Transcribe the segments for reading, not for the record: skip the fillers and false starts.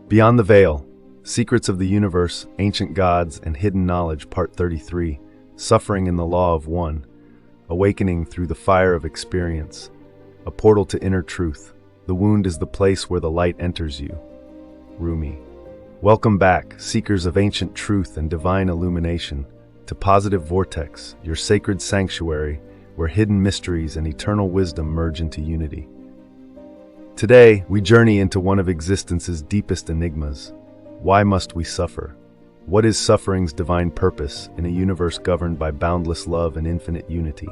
Beyond the Veil, Secrets of the Universe, Ancient Gods, and Hidden Knowledge, Part 33, Suffering in the Law of One, Awakening through the Fire of Experience, a portal to inner truth. The wound is the place where the light enters you. Rumi. Welcome back, seekers of ancient truth and divine illumination, to Positive Vortex, your sacred sanctuary, where hidden mysteries and eternal wisdom merge into unity. Today, we journey into one of existence's deepest enigmas. Why must we suffer? What is suffering's divine purpose in a universe governed by boundless love and infinite unity?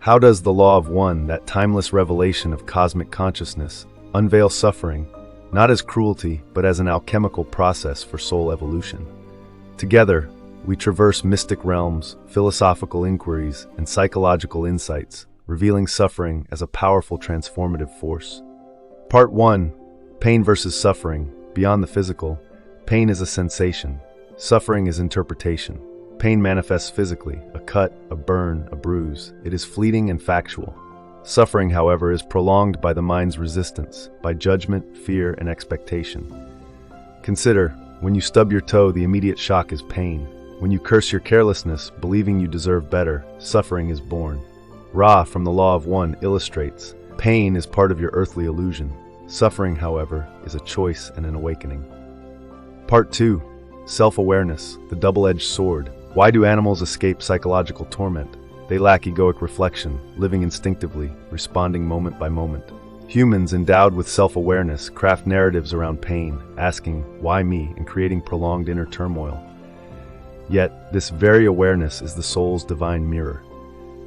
How does the Law of One, that timeless revelation of cosmic consciousness, unveil suffering, not as cruelty, but as an alchemical process for soul evolution? Together, we traverse mystic realms, philosophical inquiries, and psychological insights, revealing suffering as a powerful transformative force. Part 1. Pain versus suffering. Beyond the physical, pain is a sensation. Suffering is interpretation. Pain manifests physically, a cut, a burn, a bruise. It is fleeting and factual. Suffering, however, is prolonged by the mind's resistance, by judgment, fear, and expectation. Consider, when you stub your toe, the immediate shock is pain. When you curse your carelessness, believing you deserve better, suffering is born. Ra, from the Law of One, illustrates, pain is part of your earthly illusion. Suffering, however, is a choice and an awakening. Part 2. Self-awareness, the double-edged sword. Why do animals escape psychological torment? They lack egoic reflection, living instinctively, responding moment by moment. Humans, endowed with self-awareness, craft narratives around pain, asking, why me, and creating prolonged inner turmoil. Yet, this very awareness is the soul's divine mirror.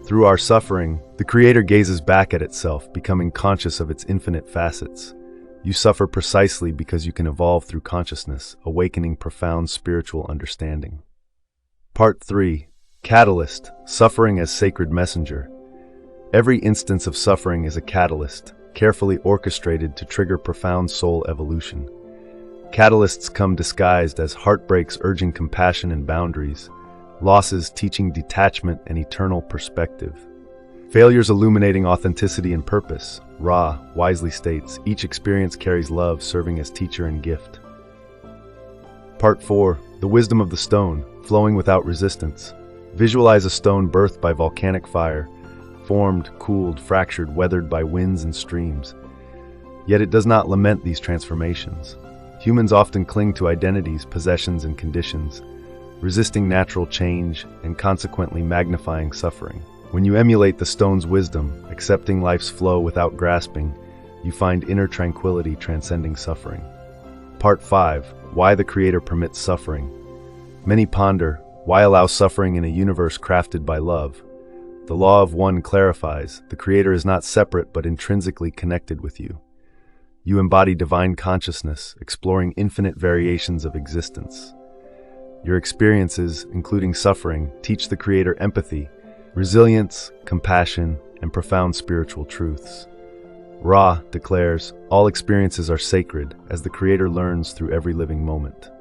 Through our suffering, the Creator gazes back at itself, becoming conscious of its infinite facets. You suffer precisely because you can evolve through consciousness, awakening profound spiritual understanding. Part 3. Catalyst, suffering as sacred messenger. Every instance of suffering is a catalyst, carefully orchestrated to trigger profound soul evolution. Catalysts come disguised as heartbreaks urging compassion and boundaries, losses teaching detachment and eternal perspective. Failures illuminating authenticity and purpose. Ra wisely states, each experience carries love, serving as teacher and gift. Part 4. The wisdom of the stone, flowing without resistance. Visualize a stone birthed by volcanic fire, formed, cooled, fractured, weathered by winds and streams. Yet it does not lament these transformations. Humans often cling to identities, possessions, and conditions, resisting natural change and consequently magnifying suffering. When you emulate the stone's wisdom, accepting life's flow without grasping, you find inner tranquility transcending suffering. Part 5. Why the Creator permits suffering. Many ponder, why allow suffering in a universe crafted by love? The Law of One clarifies, the Creator is not separate but intrinsically connected with you. You embody divine consciousness, exploring infinite variations of existence. Your experiences, including suffering, teach the Creator empathy, resilience, compassion, and profound spiritual truths. Ra declares, all experiences are sacred, as the Creator learns through every living moment.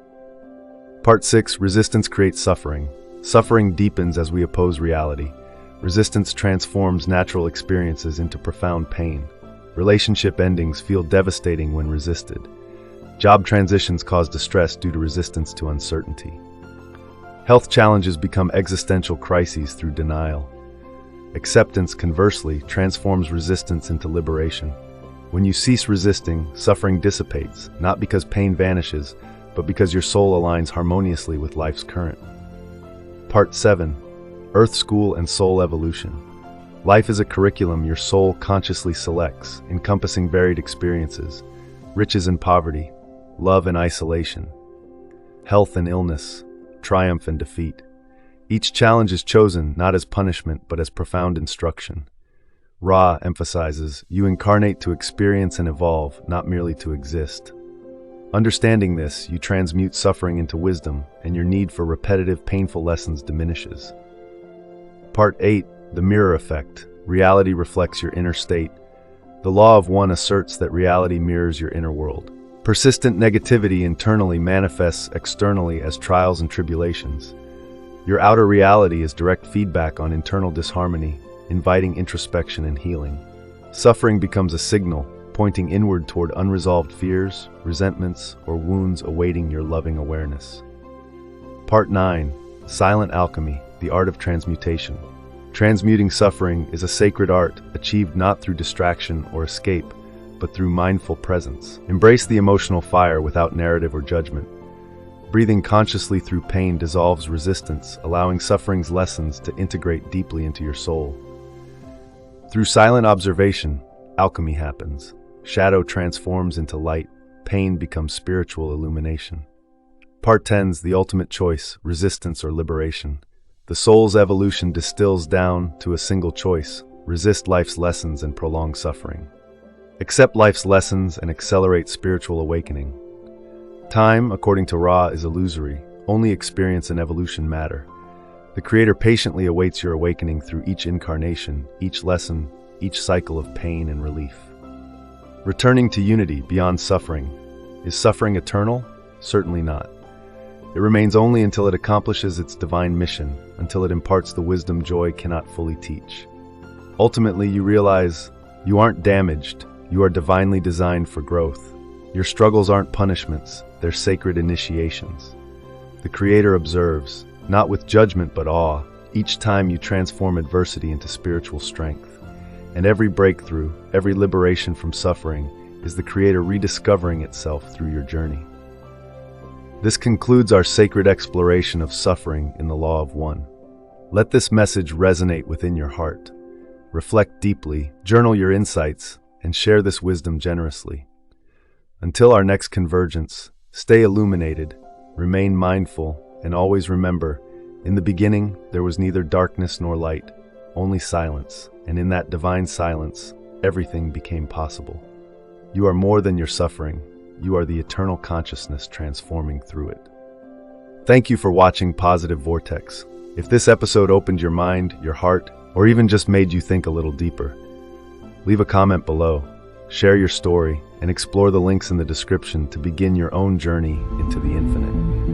Part 6. Resistance creates suffering. Suffering deepens as we oppose reality. Resistance transforms natural experiences into profound pain. Relationship endings feel devastating when resisted. Job transitions cause distress due to resistance to uncertainty. Health challenges become existential crises through denial. Acceptance, conversely, transforms resistance into liberation. When you cease resisting, suffering dissipates, not because pain vanishes, but because your soul aligns harmoniously with life's current. Part 7. Earth School and Soul Evolution. Life is a curriculum your soul consciously selects, encompassing varied experiences, riches and poverty, love and isolation, health and illness, triumph and defeat. Each challenge is chosen not as punishment but as profound instruction. Ra emphasizes, you incarnate to experience and evolve, not merely to exist. Understanding this, you transmute suffering into wisdom, and your need for repetitive, painful lessons diminishes. Part 8. The Mirror Effect. Reality reflects your inner state. The law of one asserts that reality mirrors your inner world. Persistent negativity internally manifests externally as trials and tribulations. Your outer reality is direct feedback on internal disharmony, inviting introspection and healing. Suffering becomes a signal, pointing inward toward unresolved fears, resentments, or wounds awaiting your loving awareness. Part 9. Silent Alchemy, the Art of Transmutation. Transmuting suffering is a sacred art achieved not through distraction or escape, but through mindful presence. Embrace the emotional fire without narrative or judgment. Breathing consciously through pain dissolves resistance, allowing suffering's lessons to integrate deeply into your soul. Through silent observation, alchemy happens. Shadow transforms into light, pain becomes spiritual illumination. Part 10's The Ultimate Choice, Resistance or Liberation. The soul's evolution distills down to a single choice: resist life's lessons and prolong suffering. Accept life's lessons and accelerate spiritual awakening. Time, according to Ra, is illusory. Only experience and evolution matter. The Creator patiently awaits your awakening through each incarnation, each lesson, each cycle of pain and relief. Returning to unity beyond suffering. Is suffering eternal? Certainly not. It remains only until it accomplishes its divine mission, until it imparts the wisdom joy cannot fully teach. Ultimately, you realize you aren't damaged, you are divinely designed for growth. Your struggles aren't punishments, they're sacred initiations. The Creator observes, not with judgment but awe, each time you transform adversity into spiritual strength. And every breakthrough, every liberation from suffering, is the Creator rediscovering itself through your journey. This concludes our sacred exploration of suffering in the Law of One. Let this message resonate within your heart. Reflect deeply, journal your insights, and share this wisdom generously. Until our next convergence, stay illuminated, remain mindful, and always remember, in the beginning there was neither darkness nor light, only silence, and in that divine silence, everything became possible. You are more than your suffering. You are the eternal consciousness transforming through it. Thank you for watching Positive Vortex. If this episode opened your mind, your heart, or even just made you think a little deeper, leave a comment below, share your story, and explore the links in the description to begin your own journey into the infinite.